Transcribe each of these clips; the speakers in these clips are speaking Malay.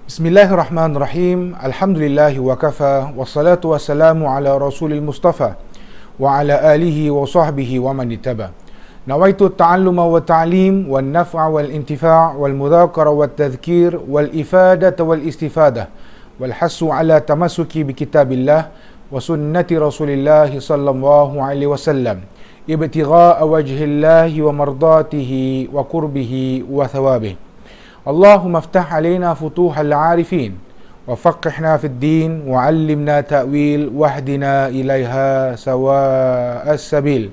Bismillahirrahmanirrahim. Alhamdulillahi wa kafa. Wassalatu wassalamu ala rasulil mustafa wa ala alihi wa sahbihi wa man ittaba. Nawaitu ta'alluma wa ta'lim wal naf'a wal intifa' wal mudhakara wat tadhkir wal ifadata wal istifadah wal hassu ala tamassuki bi kitabillah wa sunnati rasulillahi sallallahu alaihi wasallam ibtigha'a wajhillahi wa mardatihi wa qurbihi wa thawabihi. Allahumma aftah alaina futuhal arifin wa faqihna fid din wa 'allimna ta'wil wahdina ilaiha sawa'as sabil.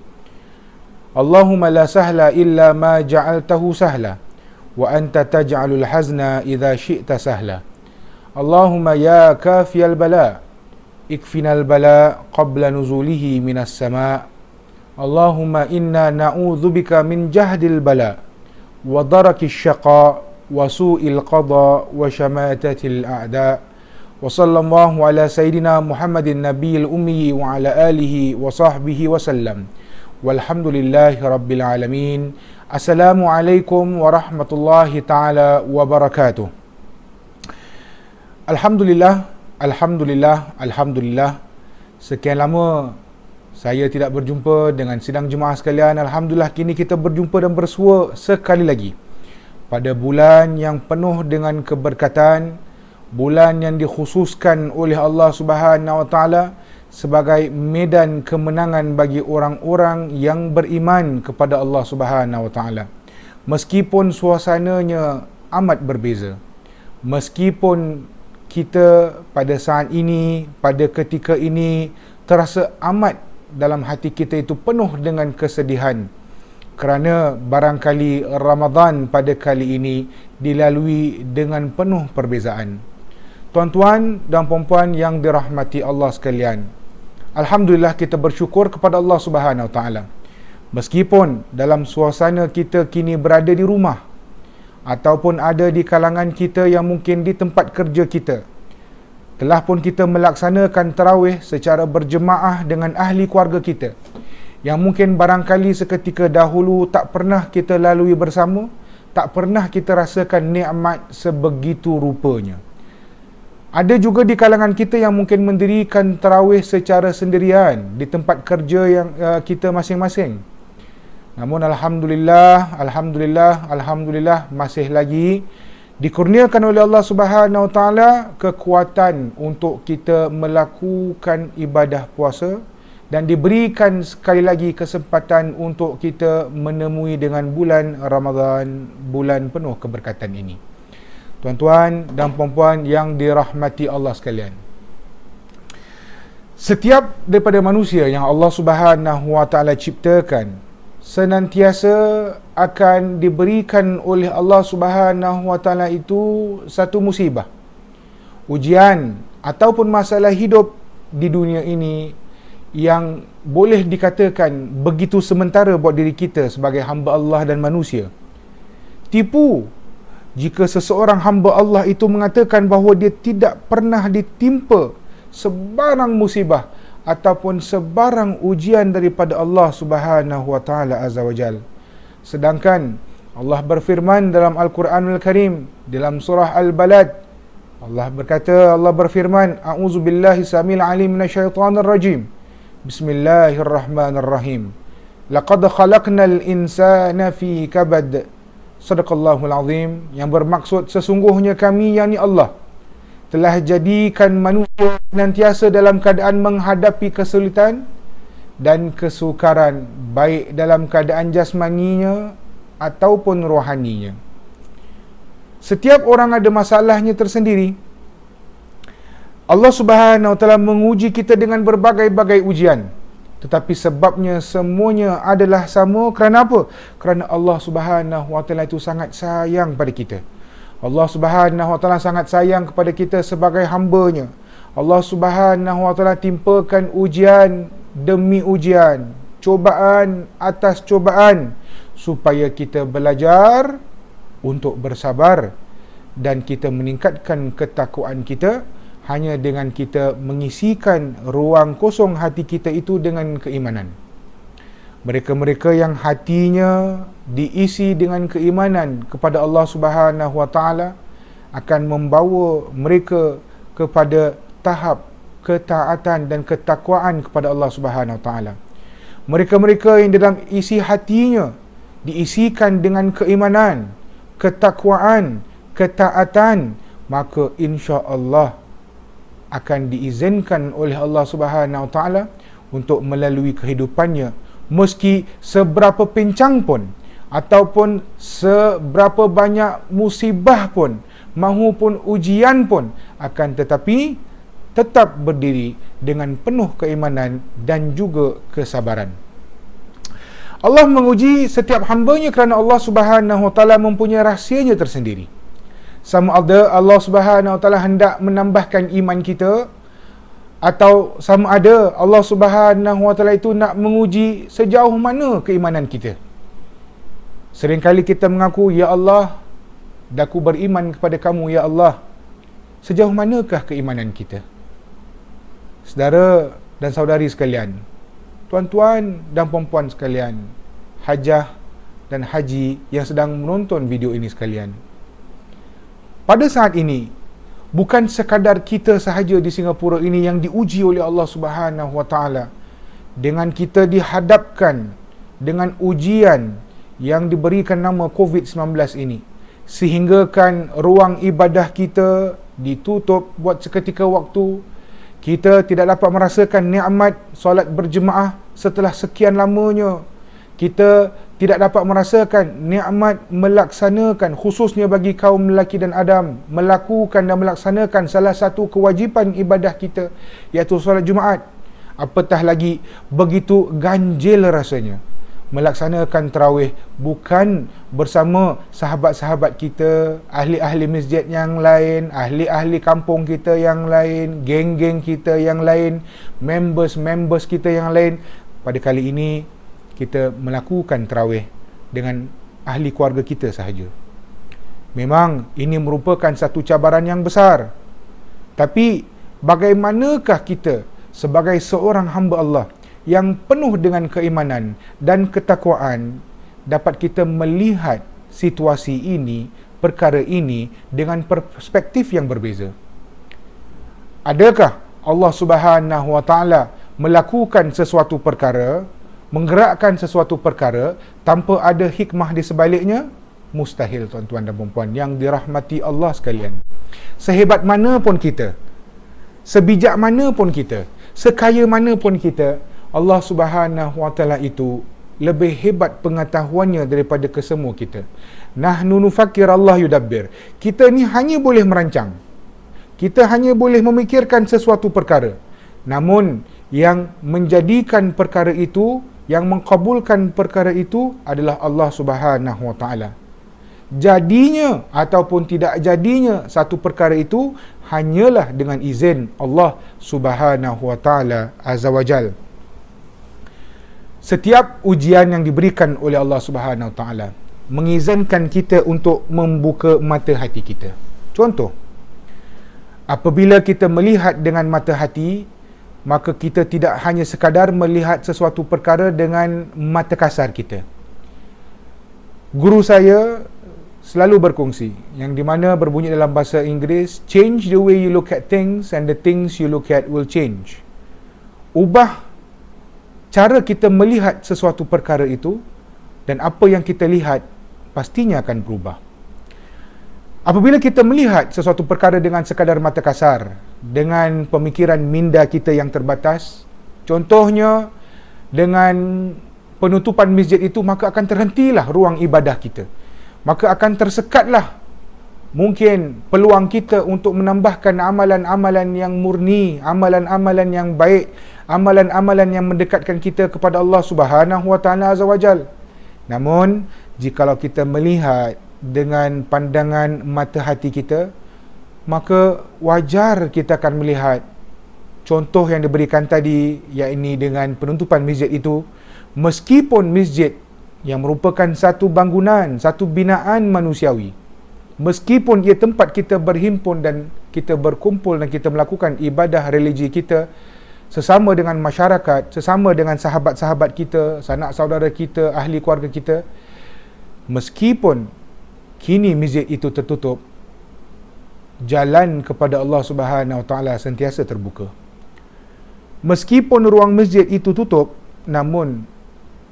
Allahumma la sahla illa ma ja'altahu sahla wa anta taj'alul hazna idza syi'ta sahla. Allahumma ya kafiyal bala ikfinal bala qabla nuzulihi minas sama'. Allahumma inna na'udzubika min jahdil bala wa darakis syaqa wa su'il qada wa syamatatil a'da. Wa sallallahu ala sayyidina Muhammadin nabiyil ummi wa ala alihi wa sahbihi wa sallam. Walhamdulillahi rabbil alamin. Assalamualaikum warahmatullahi taala wabarakatuh. Alhamdulillah, alhamdulillah. Sekian lama saya tidak berjumpa dengan sidang jemaah sekalian. Alhamdulillah kini kita berjumpa dan bersua sekali lagi pada bulan yang penuh dengan keberkatan, bulan yang dikhususkan oleh Allah Subhanahu Wa Taala sebagai medan kemenangan bagi orang-orang yang beriman kepada Allah Subhanahu Wa Taala. Meskipun suasananya amat berbeza, meskipun kita pada saat ini, pada ketika ini terasa amat dalam hati kita itu penuh dengan kesedihan, kerana barangkali Ramadan pada kali ini dilalui dengan penuh perbezaan. Tuan-tuan dan puan-puan yang dirahmati Allah sekalian, alhamdulillah kita bersyukur kepada Allah Subhanahu Wa Taala. Meskipun dalam suasana kita kini berada di rumah ataupun ada di kalangan kita yang mungkin di tempat kerja kita, telah pun kita melaksanakan tarawih secara berjemaah dengan ahli keluarga kita yang mungkin barangkali seketika dahulu tak pernah kita lalui bersama, tak pernah kita rasakan nikmat sebegitu rupanya. Ada juga di kalangan kita yang mungkin mendirikan tarawih secara sendirian di tempat kerja yang kita masing-masing. Namun alhamdulillah masih lagi dikurniakan oleh Allah Subhanahu Wa Taala kekuatan untuk kita melakukan ibadah puasa dan diberikan sekali lagi kesempatan untuk kita menemui dengan bulan Ramadan, bulan penuh keberkatan ini. Tuan-tuan dan puan-puan yang dirahmati Allah sekalian, setiap daripada manusia yang Allah Subhanahu Wa Taala ciptakan senantiasa akan diberikan oleh Allah Subhanahu Wa Taala itu satu musibah, ujian ataupun masalah hidup di dunia ini yang boleh dikatakan begitu sementara buat diri kita sebagai hamba Allah dan manusia. Tipu jika seseorang hamba Allah itu mengatakan bahawa dia tidak pernah ditimpa sebarang musibah ataupun sebarang ujian daripada Allah Subhanahu Wa Taala Azza wa Jal. Sedangkan Allah berfirman dalam Al-Quranul Karim dalam surah Al-Balad, Allah berfirman, a'udzubillahi samil alim minasyaitanir rajim. Bismillahirrahmanirrahim. Laqad khalaqnal insana fi kabad. Sadaqallahul azim. Yang bermaksud sesungguhnya kami, yakni Allah, telah jadikan manusia senantiasa dalam keadaan menghadapi kesulitan dan kesukaran, baik dalam keadaan jasmaninya ataupun rohaninya. Setiap orang ada masalahnya tersendiri. Allah Subhanahu Wa Taala menguji kita dengan berbagai-bagai ujian, tetapi sebabnya semuanya adalah sama. Kerana apa? Kerana Allah Subhanahu Wa Taala itu sangat sayang pada kita. Allah Subhanahu Wa Taala sangat sayang kepada kita sebagai hamba-Nya. Allah Subhanahu Wa Taala timpakan ujian demi ujian, cobaan atas cobaan, supaya kita belajar untuk bersabar dan kita meningkatkan ketakwaan kita hanya dengan kita mengisikan ruang kosong hati kita itu dengan keimanan. Mereka-mereka yang hatinya diisi dengan keimanan kepada Allah Subhanahu Wa Taala akan membawa mereka kepada tahap ketaatan dan ketakwaan kepada Allah Subhanahu Wa Taala. Mereka-mereka yang dalam isi hatinya diisikan dengan keimanan, ketakwaan, ketaatan, maka insya-Allah akan diizinkan oleh Allah Subhanahu Wa Taala untuk melalui kehidupannya, meski seberapa pincang pun ataupun seberapa banyak musibah pun mahupun ujian pun, akan tetapi tetap berdiri dengan penuh keimanan dan juga kesabaran. Allah menguji setiap hamba-Nya kerana Allah Subhanahu Wa Taala mempunyai rahsianya tersendiri. Sama ada Allah Subhanahu Wa Taala hendak menambahkan iman kita, atau sama ada Allah Subhanahu Wa Taala itu nak menguji sejauh mana keimanan kita. Seringkali kita mengaku, ya Allah, daku beriman kepada kamu ya Allah. Sejauh manakah keimanan kita? Saudara dan saudari sekalian, tuan-tuan dan puan-puan sekalian, hajah dan haji yang sedang menonton video ini sekalian, pada saat ini bukan sekadar kita sahaja di Singapura ini yang diuji oleh Allah Subhanahu Wa Taala dengan kita dihadapkan dengan ujian yang diberikan nama COVID-19 ini, sehinggakan ruang ibadah kita ditutup buat seketika waktu. Kita tidak dapat merasakan nikmat solat berjemaah setelah sekian lamanya. Kita tidak dapat merasakan nikmat melaksanakan, khususnya bagi kaum lelaki dan Adam, melakukan dan melaksanakan salah satu kewajipan ibadah kita, iaitu solat Jumaat. Apatah lagi begitu ganjil rasanya melaksanakan tarawih bukan bersama sahabat-sahabat kita, ahli-ahli masjid yang lain, ahli-ahli kampung kita yang lain, geng-geng kita yang lain, members kita yang lain. Pada kali ini kita melakukan tarawih dengan ahli keluarga kita sahaja. Memang ini merupakan satu cabaran yang besar. Tapi bagaimanakah kita sebagai seorang hamba Allah yang penuh dengan keimanan dan ketakwaan dapat kita melihat situasi ini, perkara ini dengan perspektif yang berbeza? Adakah Allah Subhanahu Wa Taala melakukan sesuatu perkara, menggerakkan sesuatu perkara tanpa ada hikmah di sebaliknya? Mustahil, tuan-tuan dan puan-puan yang dirahmati Allah sekalian. Sehebat mana pun kita, sebijak mana pun kita, sekaya mana pun kita, Allah Subhanahu Wa Taala itu lebih hebat pengetahuannya daripada kesemua kita. Nahnu nufakkir, Allah yudabbir. Kita ni hanya boleh merancang, kita hanya boleh memikirkan sesuatu perkara, namun yang menjadikan perkara itu, yang mengkabulkan perkara itu adalah Allah Subhanahu Wa Taala. Jadinya ataupun tidak jadinya satu perkara itu hanyalah dengan izin Allah Subhanahu Wa Taala Azza wa Jal. Setiap ujian yang diberikan oleh Allah Subhanahu Wa Taala mengizinkan kita untuk membuka mata hati kita. Contoh, apabila kita melihat dengan mata hati, maka kita tidak hanya sekadar melihat sesuatu perkara dengan mata kasar kita. Guru saya selalu berkongsi, yang di mana berbunyi dalam bahasa Inggeris, change the way you look at things and the things you look at will change. Ubah cara kita melihat sesuatu perkara itu, dan apa yang kita lihat pastinya akan berubah. Apabila kita melihat sesuatu perkara dengan sekadar mata kasar, dengan pemikiran minda kita yang terbatas, contohnya dengan penutupan masjid itu, maka akan terhentilah ruang ibadah kita. Maka akan tersekatlah mungkin peluang kita untuk menambahkan amalan-amalan yang murni, amalan-amalan yang baik, amalan-amalan yang mendekatkan kita kepada Allah Subhanahu Wa Taala Azza wa Jal. Namun, jikalau kita melihat dengan pandangan mata hati kita, maka wajar kita akan melihat contoh yang diberikan tadi, yakni dengan penutupan masjid itu. Meskipun masjid yang merupakan satu bangunan, satu binaan manusiawi, meskipun ia tempat kita berhimpun dan kita berkumpul dan kita melakukan ibadah religi kita, sesama dengan masyarakat, sesama dengan sahabat-sahabat kita, sanak saudara kita, ahli keluarga kita, meskipun kini masjid itu tertutup, jalan kepada Allah Subhanahu Wa Taala sentiasa terbuka. Meskipun ruang masjid itu tutup, namun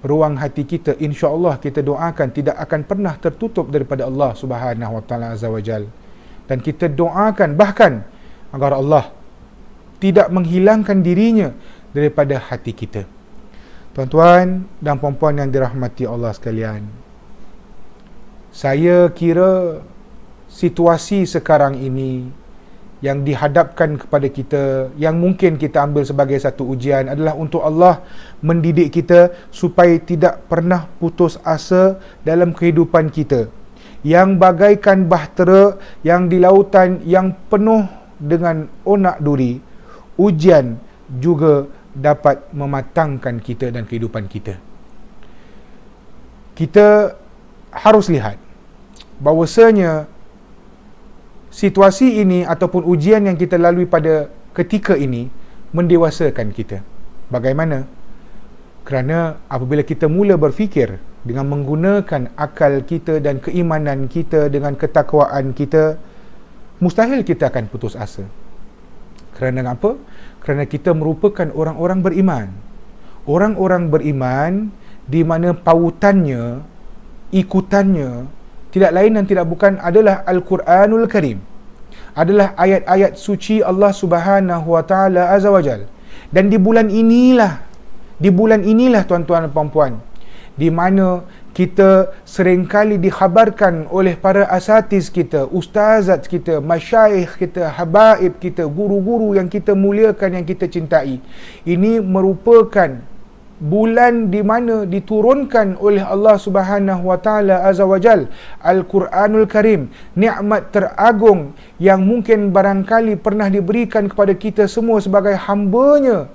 ruang hati kita, insya-Allah kita doakan tidak akan pernah tertutup daripada Allah Subhanahu Wa Taala Azza wa Jal. Dan kita doakan bahkan agar Allah tidak menghilangkan dirinya daripada hati kita. Tuan-tuan dan puan-puan yang dirahmati Allah sekalian, saya kira situasi sekarang ini yang dihadapkan kepada kita, yang mungkin kita ambil sebagai satu ujian, adalah untuk Allah mendidik kita supaya tidak pernah putus asa dalam kehidupan kita, yang bagaikan bahtera yang di lautan yang penuh dengan onak duri. Ujian juga dapat mematangkan kita dan kehidupan kita. Kita harus lihat bahawasanya situasi ini ataupun ujian yang kita lalui pada ketika ini mendewasakan kita. Bagaimana? Kerana apabila kita mula berfikir dengan menggunakan akal kita dan keimanan kita, dengan ketakwaan kita, mustahil kita akan putus asa. Kerana apa? Kerana kita merupakan orang-orang beriman. Orang-orang beriman di mana pautannya, ikutannya tidak lain dan tidak bukan adalah Al-Quranul Karim. Adalah ayat-ayat suci Allah Subhanahu Wa Taala Azza wa Jal. Dan di bulan inilah tuan-tuan dan puan-puan, di mana kita seringkali dikhabarkan oleh para asatiz kita, ustazat kita, masyayikh kita, habaib kita, guru-guru yang kita muliakan, yang kita cintai. Ini merupakan bulan di mana diturunkan oleh Allah Subhanahu Wa Taala Azza wa Jal Al-Quranul Karim, nikmat teragung yang mungkin barangkali pernah diberikan kepada kita semua sebagai hamba-Nya,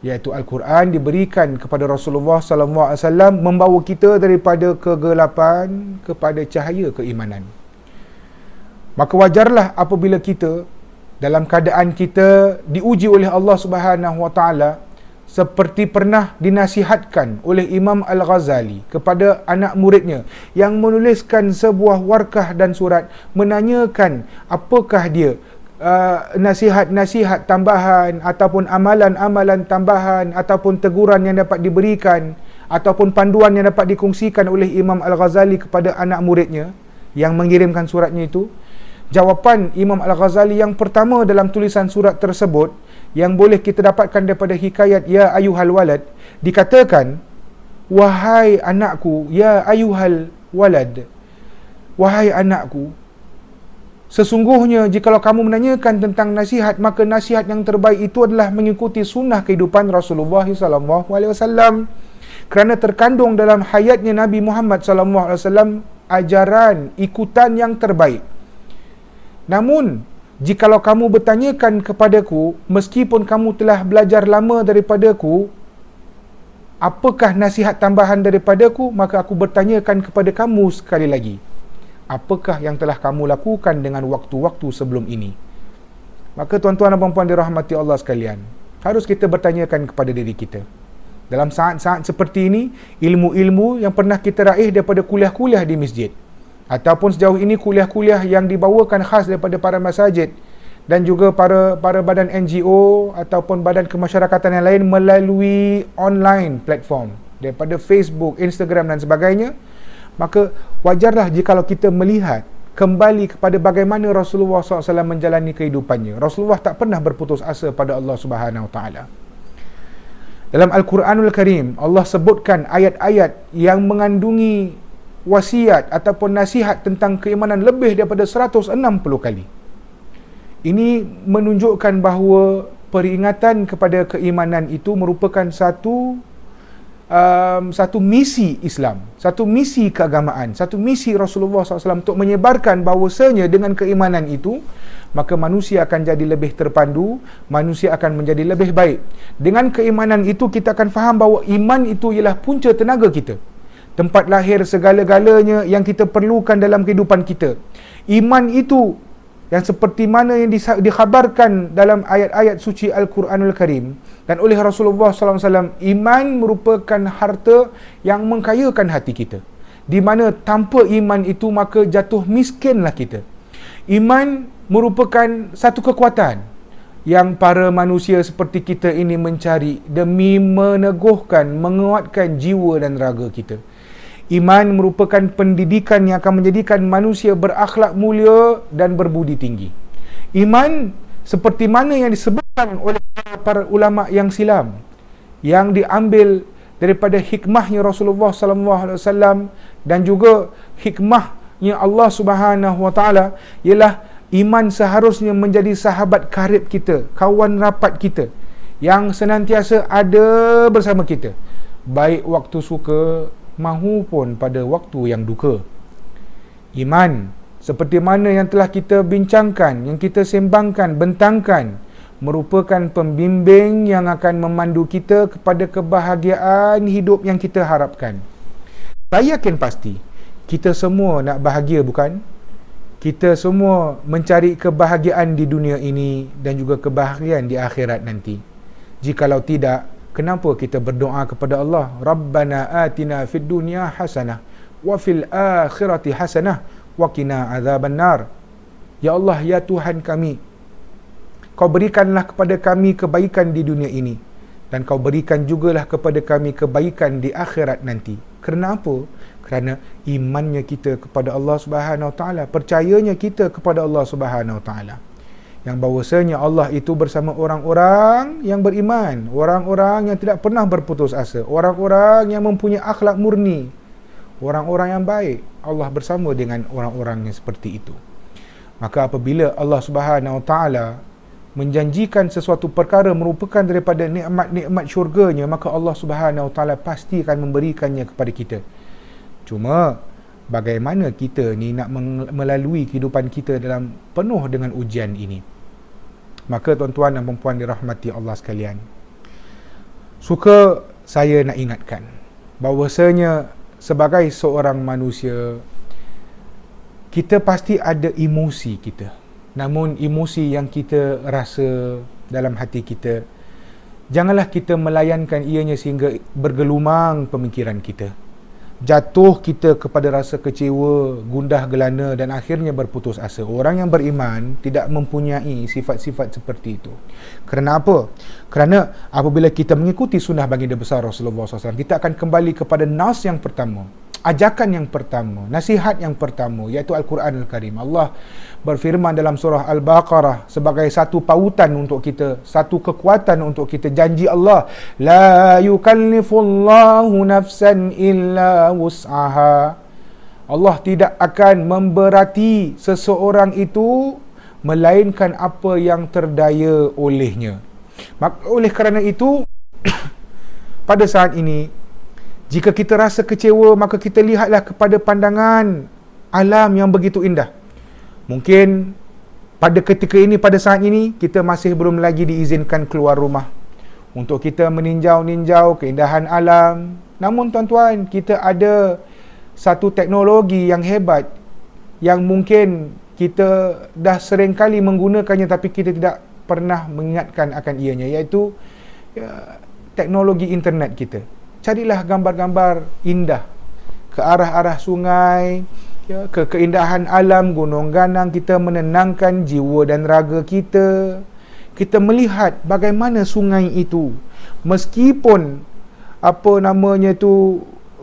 iaitu Al-Quran diberikan kepada Rasulullah sallallahu alaihi wasallam, membawa kita daripada kegelapan kepada cahaya keimanan. Maka wajarlah apabila kita dalam keadaan kita diuji oleh Allah Subhanahu wa taala, seperti pernah dinasihatkan oleh Imam Al-Ghazali kepada anak muridnya yang menuliskan sebuah warkah dan surat menanyakan apakah dia nasihat-nasihat tambahan ataupun amalan-amalan tambahan ataupun teguran yang dapat diberikan ataupun panduan yang dapat dikongsikan oleh Imam Al-Ghazali kepada anak muridnya yang mengirimkan suratnya itu. Jawapan Imam Al-Ghazali yang pertama dalam tulisan surat tersebut yang boleh kita dapatkan daripada hikayat Ya Ayuhal Walad, dikatakan, wahai anakku, Ya Ayuhal Walad, wahai anakku, sesungguhnya jikalau kamu menanyakan tentang nasihat, maka nasihat yang terbaik itu adalah mengikuti sunnah kehidupan Rasulullah SAW. Kerana terkandung dalam hayatnya Nabi Muhammad SAW ajaran, ikutan yang terbaik. Namun, jikalau kamu bertanyakan kepadaku, meskipun kamu telah belajar lama daripadaku, apakah nasihat tambahan daripadaku, maka aku bertanyakan kepada kamu sekali lagi, apakah yang telah kamu lakukan dengan waktu-waktu sebelum ini? Maka tuan-tuan dan puan-puan dirahmati Allah sekalian, harus kita bertanyakan kepada diri kita. Dalam saat-saat seperti ini, ilmu-ilmu yang pernah kita raih daripada kuliah-kuliah di masjid, ataupun sejauh ini kuliah-kuliah yang dibawakan khas daripada para masajid dan juga para badan NGO ataupun badan kemasyarakatan yang lain melalui online platform daripada Facebook, Instagram dan sebagainya, maka wajarlah jikalau kita melihat kembali kepada bagaimana Rasulullah SAW menjalani kehidupannya. Rasulullah tak pernah berputus asa pada Allah Subhanahu Wa Taala. Dalam Al-Quranul Karim, Allah sebutkan ayat-ayat yang mengandungi wasiat ataupun nasihat tentang keimanan lebih daripada 160 kali. Ini menunjukkan bahawa peringatan kepada keimanan itu merupakan satu misi Islam, satu misi keagamaan, satu misi Rasulullah SAW untuk menyebarkan bahawasanya dengan keimanan itu, maka manusia akan jadi lebih terpandu, manusia akan menjadi lebih baik. Dengan keimanan itu kita akan faham bahawa iman itu ialah punca tenaga kita, tempat lahir segala-galanya yang kita perlukan dalam kehidupan kita. Iman itu yang seperti mana yang dikhabarkan dalam ayat-ayat suci Al-Quranul Karim dan oleh Rasulullah SAW, iman merupakan harta yang mengkayakan hati kita, di mana tanpa iman itu maka jatuh miskinlah kita. Iman merupakan satu kekuatan yang para manusia seperti kita ini mencari demi meneguhkan, menguatkan jiwa dan raga kita. Iman merupakan pendidikan yang akan menjadikan manusia berakhlak mulia dan berbudi tinggi. Iman seperti mana yang disebutkan oleh para ulama yang silam, yang diambil daripada hikmahnya Rasulullah SAW dan juga hikmahnya Allah Subhanahu Wa Taala, ialah iman seharusnya menjadi sahabat karib kita, kawan rapat kita, yang senantiasa ada bersama kita, baik waktu suka mahupun pada waktu yang duka. Iman seperti mana yang telah kita bincangkan, yang kita sembangkan, bentangkan, merupakan pembimbing yang akan memandu kita kepada kebahagiaan hidup yang kita harapkan. Saya yakin pasti kita semua nak bahagia, bukan? Kita semua mencari kebahagiaan di dunia ini dan juga kebahagiaan di akhirat nanti. Jikalau tidak, kenapa kita berdoa kepada Allah, Rabbana atina fid dunya hasanah wa fil akhirati hasanah wa qina azaban nar. Ya Allah, ya Tuhan kami, Kau berikanlah kepada kami kebaikan di dunia ini, dan Kau berikan jugalah kepada kami kebaikan di akhirat nanti. Kerana apa? Kerana imannya kita kepada Allah Subhanahu Wa Taala, percayanya kita kepada Allah Subhanahu Wa Taala, yang bahawasanya Allah itu bersama orang-orang yang beriman, orang-orang yang tidak pernah berputus asa, orang-orang yang mempunyai akhlak murni, orang-orang yang baik. Allah bersama dengan orang-orang yang seperti itu. Maka apabila Allah Subhanahu Wa Taala menjanjikan sesuatu perkara merupakan daripada nikmat-nikmat syurganya, maka Allah Subhanahu Wa Taala pasti akan memberikannya kepada kita. Cuma bagaimana kita ni nak melalui kehidupan kita dalam penuh dengan ujian ini? Maka tuan-tuan dan puan-puan dirahmati Allah sekalian, suka saya nak ingatkan bahawasanya sebagai seorang manusia, kita pasti ada emosi kita. Namun emosi yang kita rasa dalam hati kita, janganlah kita melayankan ianya sehingga bergelumang pemikiran kita, jatuh kita kepada rasa kecewa, gundah gelana dan akhirnya berputus asa. Orang yang beriman tidak mempunyai sifat-sifat seperti itu. Kerana apa? Kerana apabila kita mengikuti sunnah baginda besar Rasulullah SAW, kita akan kembali kepada nas yang pertama, ajakan yang pertama, nasihat yang pertama, iaitu Al-Quran Al-Karim. Allah berfirman dalam surah Al-Baqarah sebagai satu pautan untuk kita, satu kekuatan untuk kita. Janji Allah, la yukallifullahu nafsan illa wus'aha. Allah tidak akan memberati seseorang itu melainkan apa yang terdaya olehnya. Maka oleh kerana itu pada saat ini, jika kita rasa kecewa, maka kita lihatlah kepada pandangan alam yang begitu indah. Mungkin pada ketika ini, pada saat ini, kita masih belum lagi diizinkan keluar rumah untuk kita meninjau-ninjau keindahan alam. Namun tuan-tuan, kita ada satu teknologi yang hebat yang mungkin kita dah sering kali menggunakannya tapi kita tidak pernah mengingatkan akan ianya, iaitu teknologi internet kita. Carilah gambar-gambar indah ke arah-arah sungai, ke keindahan alam, gunung ganang. Kita menenangkan jiwa dan raga kita. Kita melihat bagaimana sungai itu, meskipun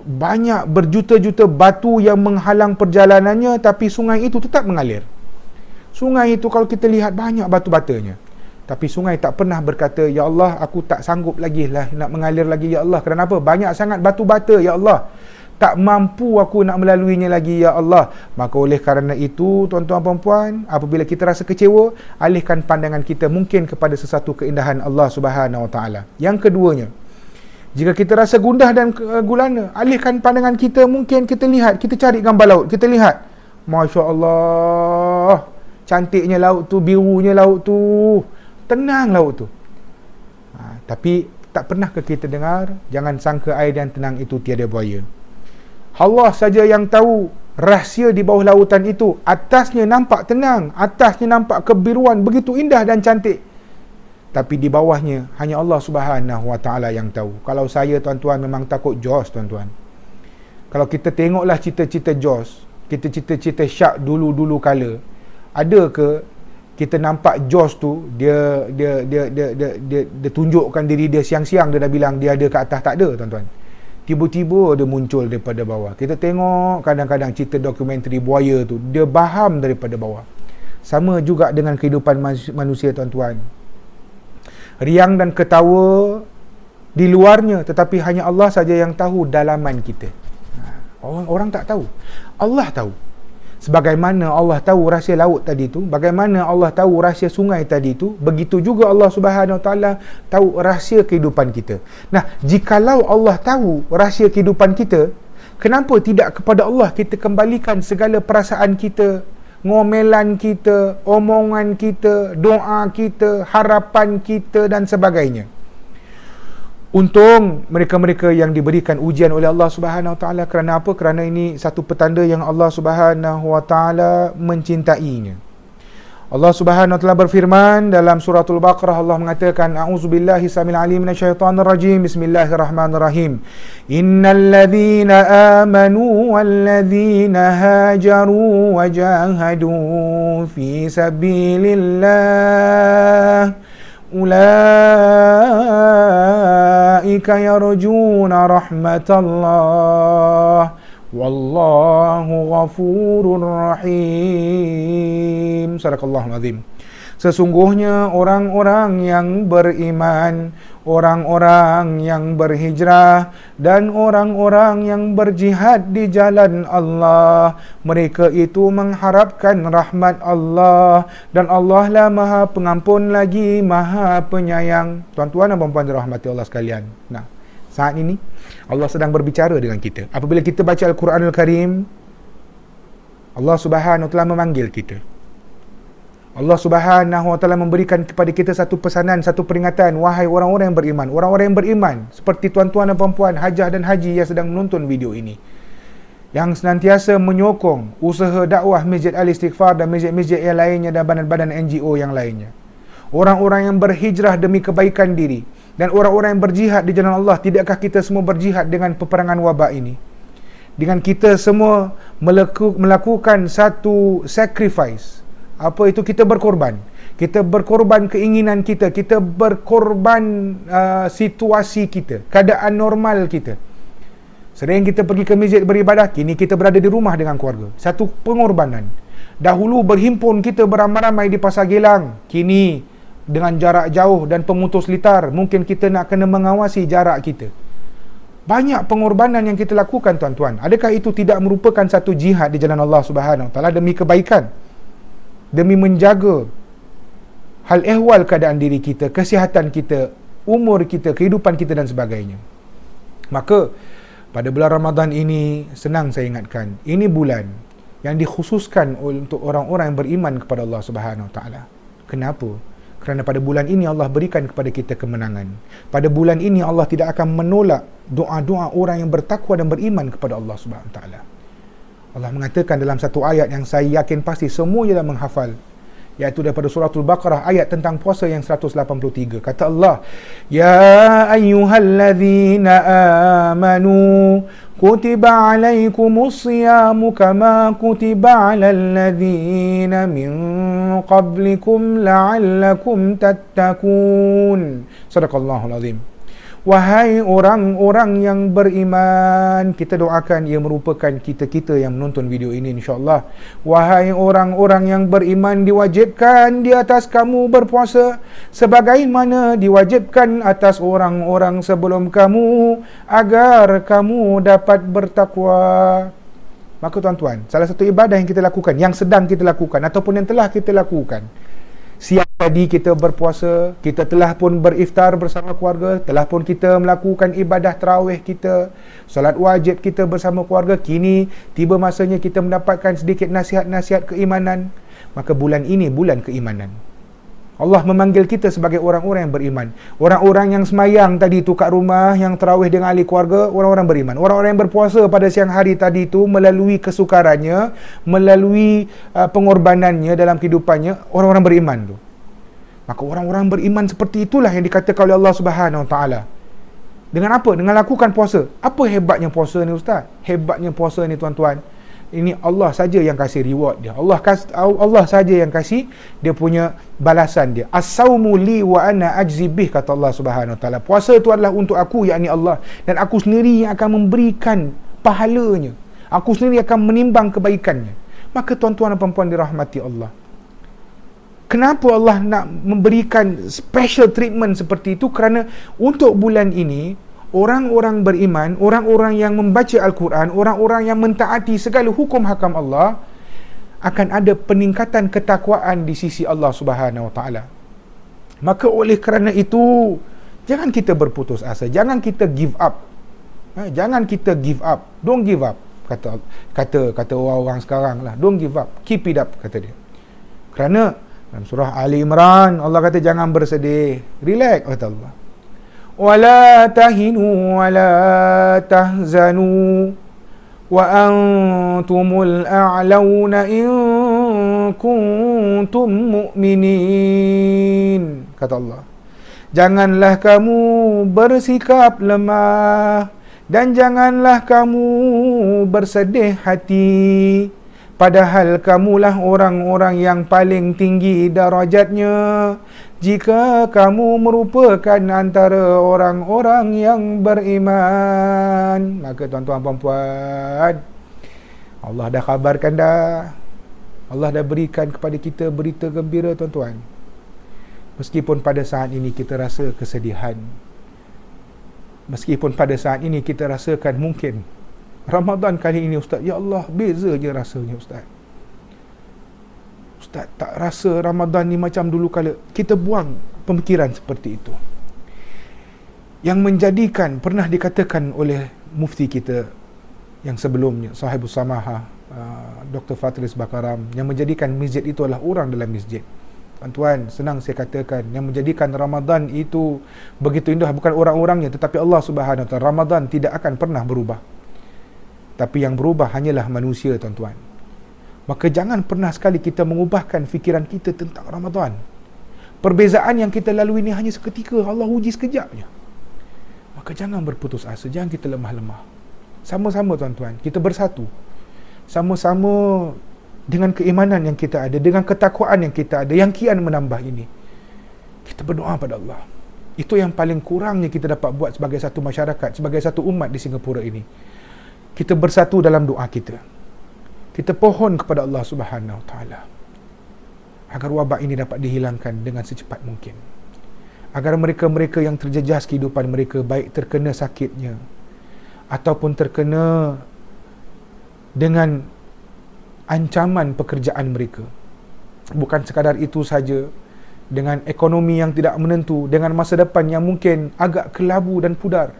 banyak berjuta-juta batu yang menghalang perjalanannya, tapi sungai itu tetap mengalir. Sungai itu kalau kita lihat banyak batu-batanya, tapi sungai tak pernah berkata, ya Allah, aku tak sanggup lagi lah nak mengalir lagi, ya Allah. Kerana apa? Banyak sangat batu-bata, ya Allah. Tak mampu aku nak melaluinya lagi, ya Allah. Maka oleh kerana itu, tuan-tuan dan puan-puan, apabila kita rasa kecewa, alihkan pandangan kita mungkin kepada sesuatu keindahan Allah Subhanahu Wa Taala. Yang keduanya, jika kita rasa gundah dan gulana, alihkan pandangan kita, mungkin kita lihat, kita cari gambar laut, kita lihat, Masya Allah, cantiknya laut tu, birunya laut tu, tenang laut tu. Tapi tak pernah ke kita dengar, jangan sangka air yang tenang itu tiada buaya. Allah saja yang tahu rahsia di bawah lautan itu. Atasnya nampak tenang, atasnya nampak kebiruan, begitu indah dan cantik. Tapi di bawahnya hanya Allah Subhanahu Wa Taala yang tahu. Kalau saya, tuan-tuan, memang takut Jaws, tuan-tuan. Kalau kita tengoklah cerita-cerita Jaws, kita cerita-cerita shark dulu-dulu kala, ada ke kita nampak Jaws tu dia tunjukkan diri dia siang-siang, dia dah bilang dia ada kat atas? Tak ada, tuan-tuan. Tiba-tiba dia muncul daripada bawah. Kita tengok kadang-kadang cerita dokumentari buaya tu, dia baham daripada bawah. Sama juga dengan kehidupan manusia, tuan-tuan. Riang dan ketawa di luarnya, tetapi hanya Allah saja yang tahu dalaman kita. Orang tak tahu. Allah tahu. Sebagaimana Allah tahu rahsia laut tadi tu, bagaimana Allah tahu rahsia sungai tadi tu, begitu juga Allah Subhanahu Wa Taala tahu rahsia kehidupan kita. Nah, jikalau Allah tahu rahsia kehidupan kita, kenapa tidak kepada Allah kita kembalikan segala perasaan kita, ngomelan kita, omongan kita, doa kita, harapan kita dan sebagainya? Untung mereka-mereka yang diberikan ujian oleh Allah Subhanahu Wa Taala. Kerana apa? Kerana ini satu petanda yang Allah Subhanahu Wa Taala mencintainya. Allah Subhanahu Wa Taala berfirman dalam suratul Baqarah, Allah mengatakan, a'udzubillahi samil alim minasyaitonir rajim, bismillahirrahmanirrahim. Innal ladzina amanu wal ladzina hajaru wa jahadu fi sabilillah ulaika yarjuna rahmatallah wallahu ghafurur rahim. Sadaqallahul azim. Sesungguhnya orang-orang yang beriman, orang-orang yang berhijrah dan orang-orang yang berjihad di jalan Allah, mereka itu mengharapkan rahmat Allah, dan Allah lah Maha Pengampun lagi Maha Penyayang. Tuan-tuan dan puan-puan dirahmati Allah sekalian. Nah, saat ini Allah sedang berbicara dengan kita. Apabila kita baca Al-Quranul Karim, Allah Subhanahu Wa Taala memanggil kita. Allah Subhanahu Wa Taala memberikan kepada kita satu pesanan, satu peringatan. Wahai orang-orang yang beriman, orang-orang yang beriman, seperti tuan-tuan dan puan-puan, hajah dan haji yang sedang menonton video ini, yang senantiasa menyokong usaha dakwah Masjid Al-Istighfar dan masjid-masjid yang lainnya dan badan-badan NGO yang lainnya. Orang-orang yang berhijrah demi kebaikan diri dan orang-orang yang berjihad di jalan Allah. Tidakkah kita semua berjihad dengan peperangan wabak ini? Dengan kita semua melakukan satu sacrifice. Apa itu? Kita berkorban. Kita berkorban keinginan kita. Kita berkorban situasi kita, keadaan normal kita. Sering kita pergi ke masjid beribadah, kini kita berada di rumah dengan keluarga. Satu pengorbanan. Dahulu berhimpun kita beramai-ramai di Pasar Gelang, kini dengan jarak jauh dan pemutus litar, mungkin kita nak kena mengawasi jarak kita. Banyak pengorbanan yang kita lakukan, tuan-tuan. Adakah itu tidak merupakan satu jihad di jalan Allah Subhanahu Wa Taala demi kebaikan? Demi menjaga hal ehwal keadaan diri kita, kesihatan kita, umur kita, kehidupan kita dan sebagainya. Maka pada bulan Ramadan ini, senang saya ingatkan, ini bulan yang dikhususkan untuk orang-orang yang beriman kepada Allah Subhanahu Wa Taala. Kenapa? Kerana pada bulan ini Allah berikan kepada kita kemenangan. Pada bulan ini Allah tidak akan menolak doa-doa orang yang bertakwa dan beriman kepada Allah Subhanahu Wa Taala. Allah mengatakan dalam satu ayat yang saya yakin pasti semua dah menghafal, iaitu daripada suratul Baqarah, ayat tentang puasa yang 183. Kata Allah, ya ayyuhalladzina amanu kutiba alaikumus siyamu kama kutiba alal ladzina min qablikum la'allakum tattaqun. Sadaqallahul azim. Wahai orang-orang yang beriman, kita doakan ia merupakan kita-kita yang menonton video ini insya-Allah. Wahai orang-orang yang beriman, diwajibkan di atas kamu berpuasa sebagaimana diwajibkan atas orang-orang sebelum kamu, agar kamu dapat bertakwa. Maka tuan-tuan, salah satu ibadah yang kita lakukan, yang sedang kita lakukan ataupun yang telah kita lakukan, siang tadi kita berpuasa, kita telah pun beriftar bersama keluarga, telah pun kita melakukan ibadah tarawih kita, solat wajib kita bersama keluarga. Kini tiba masanya kita mendapatkan sedikit nasihat-nasihat keimanan. Maka bulan ini bulan keimanan. Allah memanggil kita sebagai orang-orang yang beriman. Orang-orang yang semayang tadi tu kat rumah, yang tarawih dengan ahli keluarga, orang-orang beriman. Orang-orang yang berpuasa pada siang hari tadi tu melalui kesukarannya, melalui pengorbanannya dalam kehidupannya, orang-orang beriman tu. Maka orang-orang beriman seperti itulah yang dikatakan oleh Allah Subhanahu Wa Taala. Dengan apa? Dengan lakukan puasa. Apa hebatnya puasa ni ustaz? Hebatnya puasa ni tuan-tuan, ini Allah saja yang kasih reward dia. Allah saja yang kasih dia punya balasan dia. As-saumu li wa ana ajzi bih, kata Allah Subhanahu Wa Taala. Puasa itu adalah untuk aku, yakni Allah, dan aku sendiri yang akan memberikan pahalanya. Aku sendiri akan menimbang kebaikannya. Maka tuan-tuan dan puan-puan dirahmati Allah, kenapa Allah nak memberikan special treatment seperti itu? Kerana untuk bulan ini, orang-orang beriman, orang-orang yang membaca Al-Quran, orang-orang yang mentaati segala hukum hakam Allah, akan ada peningkatan ketakwaan di sisi Allah Subhanahu Wa Taala. Maka oleh kerana itu, jangan kita berputus asa, jangan kita give up. Jangan kita give up. Don't give up, kata orang-orang sekarang lah. Don't give up, keep it up, kata dia. Kerana dalam surah Ali Imran, Allah kata jangan bersedih, relax, kata Allah. Wala tahinu wala tahzanu wa antumul a'launa in kuntum mu'minin, kata Allah. Janganlah kamu bersikap lemah dan janganlah kamu bersedih hati, padahal kamulah orang-orang yang paling tinggi darajatnya jika kamu merupakan antara orang-orang yang beriman. Maka tuan-tuan puan-puan, Allah dah khabarkan dah. Allah dah berikan kepada kita berita gembira tuan-tuan. Meskipun pada saat ini kita rasa kesedihan, meskipun pada saat ini kita rasakan mungkin Ramadan kali ini ustaz, ya Allah, beza je rasanya ustaz. Ustaz tak rasa Ramadan ni macam dulu kala. Kita buang pemikiran seperti itu. Yang menjadikan, pernah dikatakan oleh mufti kita yang sebelumnya, Sahibus Samaha, Dr. Fatris Bakaram, yang menjadikan masjid itu adalah orang dalam masjid. Tuan-tuan, senang saya katakan, yang menjadikan Ramadan itu begitu indah bukan orang-orangnya, tetapi Allah Subhanahu Wa Taala. Ramadan tidak akan pernah berubah, tapi yang berubah hanyalah manusia tuan-tuan. Maka jangan pernah sekali kita mengubahkan fikiran kita tentang Ramadan. Perbezaan yang kita lalui ini hanya seketika, Allah uji sekejapnya. Maka jangan berputus asa, jangan kita lemah-lemah. Sama-sama tuan-tuan, kita bersatu. Sama-sama dengan keimanan yang kita ada, dengan ketakwaan yang kita ada, yang kian menambah ini, kita berdoa pada Allah. Itu yang paling kurangnya kita dapat buat sebagai satu masyarakat, sebagai satu umat di Singapura ini. Kita bersatu dalam doa kita. Kita pohon kepada Allah Subhanahu Wa Taala agar wabak ini dapat dihilangkan dengan secepat mungkin. Agar mereka-mereka yang terjejas kehidupan mereka, baik terkena sakitnya ataupun terkena dengan ancaman pekerjaan mereka, bukan sekadar itu saja, dengan ekonomi yang tidak menentu, dengan masa depan yang mungkin agak kelabu dan pudar.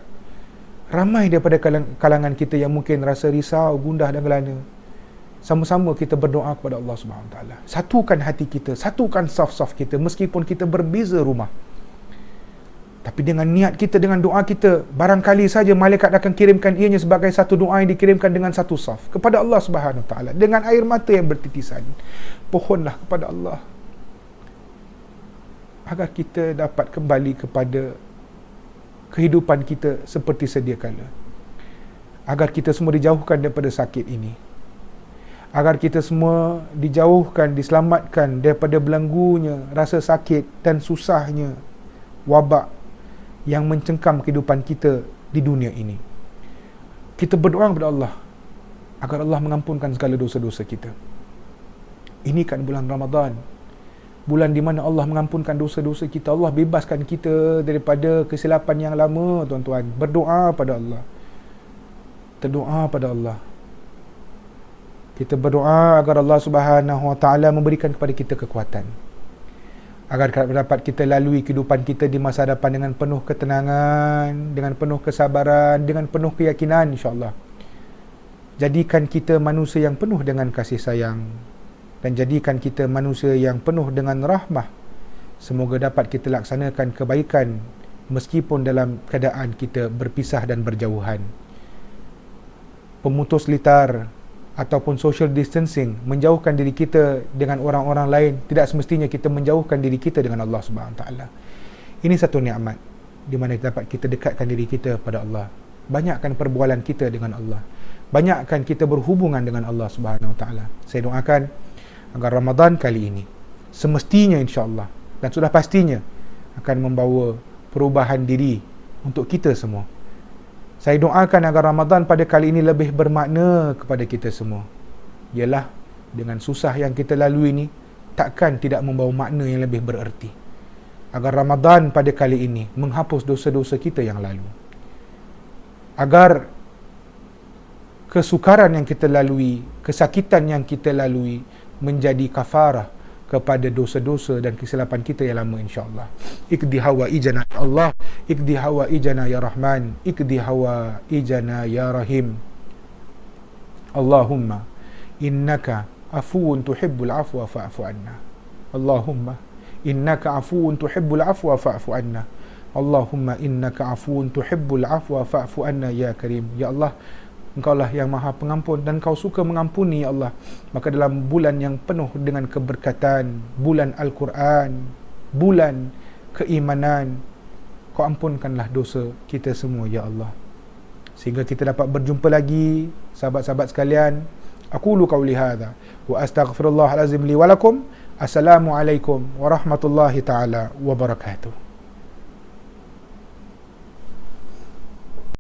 Ramai daripada kalangan kita yang mungkin rasa risau, gundah dan gelana. Sama-sama kita berdoa kepada Allah Subhanahu Wa Taala. Satukan hati kita, satukan saf-saf kita, meskipun kita berbeza rumah. Tapi dengan niat kita, dengan doa kita, barangkali saja malaikat akan kirimkan ianya sebagai satu doa yang dikirimkan dengan satu saf kepada Allah Subhanahu Wa Taala, dengan air mata yang bertitisan. Pohonlah kepada Allah agar kita dapat kembali kepada kehidupan kita seperti sedia kala. Agar kita semua dijauhkan daripada sakit ini. Agar kita semua dijauhkan, diselamatkan daripada belenggunya rasa sakit dan susahnya wabak yang mencengkam kehidupan kita di dunia ini. Kita berdoa kepada Allah agar Allah mengampunkan segala dosa-dosa kita. Ini kan bulan Ramadan, bulan di mana Allah mengampunkan dosa-dosa kita. Allah bebaskan kita daripada kesilapan yang lama tuan-tuan. Berdoa pada Allah. Terdoa pada Allah. Kita berdoa agar Allah Subhanahu Wa Taala memberikan kepada kita kekuatan, agar dapat kita lalui kehidupan kita di masa depan dengan penuh ketenangan, dengan penuh kesabaran, dengan penuh keyakinan, insya-Allah. Jadikan kita manusia yang penuh dengan kasih sayang, dan jadikan kita manusia yang penuh dengan rahmah, Semoga dapat kita laksanakan kebaikan meskipun dalam keadaan kita berpisah dan berjauhan. Pemutus litar ataupun social distancing, menjauhkan diri kita dengan orang-orang lain, tidak semestinya kita menjauhkan diri kita dengan Allah Subhanahu Taala. Ini satu nikmat di mana dapat kita dekatkan diri kita pada Allah. Banyakkan perbualan kita dengan Allah. Banyakkan kita berhubungan dengan Allah Subhanahu Taala. Saya doakan agar Ramadan kali ini semestinya insya-Allah dan sudah pastinya akan membawa perubahan diri untuk kita semua. Saya doakan agar Ramadan pada kali ini lebih bermakna kepada kita semua. Ialah dengan susah yang kita lalui ini, takkan tidak membawa makna yang lebih bererti. Agar Ramadan pada kali ini menghapus dosa-dosa kita yang lalu. Agar kesukaran yang kita lalui, kesakitan yang kita lalui menjadi kafarah kepada dosa-dosa dan kesilapan kita yang lama, insya-Allah. Ikdi hawaijana ya Allah, ikdi hawaijana ya Rahman, ikdi hawaijana ya Rahim. Allahumma innaka afuwun tuhibbul afwa fa'fu anna. Allahumma innaka afuwun tuhibbul afwa fa'fu anna. Allahumma innaka afuwun tuhibbul afwa fa'fu anna ya Karim. Ya Allah, Engkaulah yang maha pengampun dan Kau suka mengampuni, ya Allah. Maka dalam bulan yang penuh dengan keberkatan, bulan Al-Quran, bulan keimanan, Kau ampunkanlah dosa kita semua, ya Allah. Sehingga kita dapat berjumpa lagi, sahabat-sahabat sekalian. Aqulu qawli hadha wa astaghfirullahal azim li wa lakum. Assalamualaikum warahmatullahi taala wabarakatuh.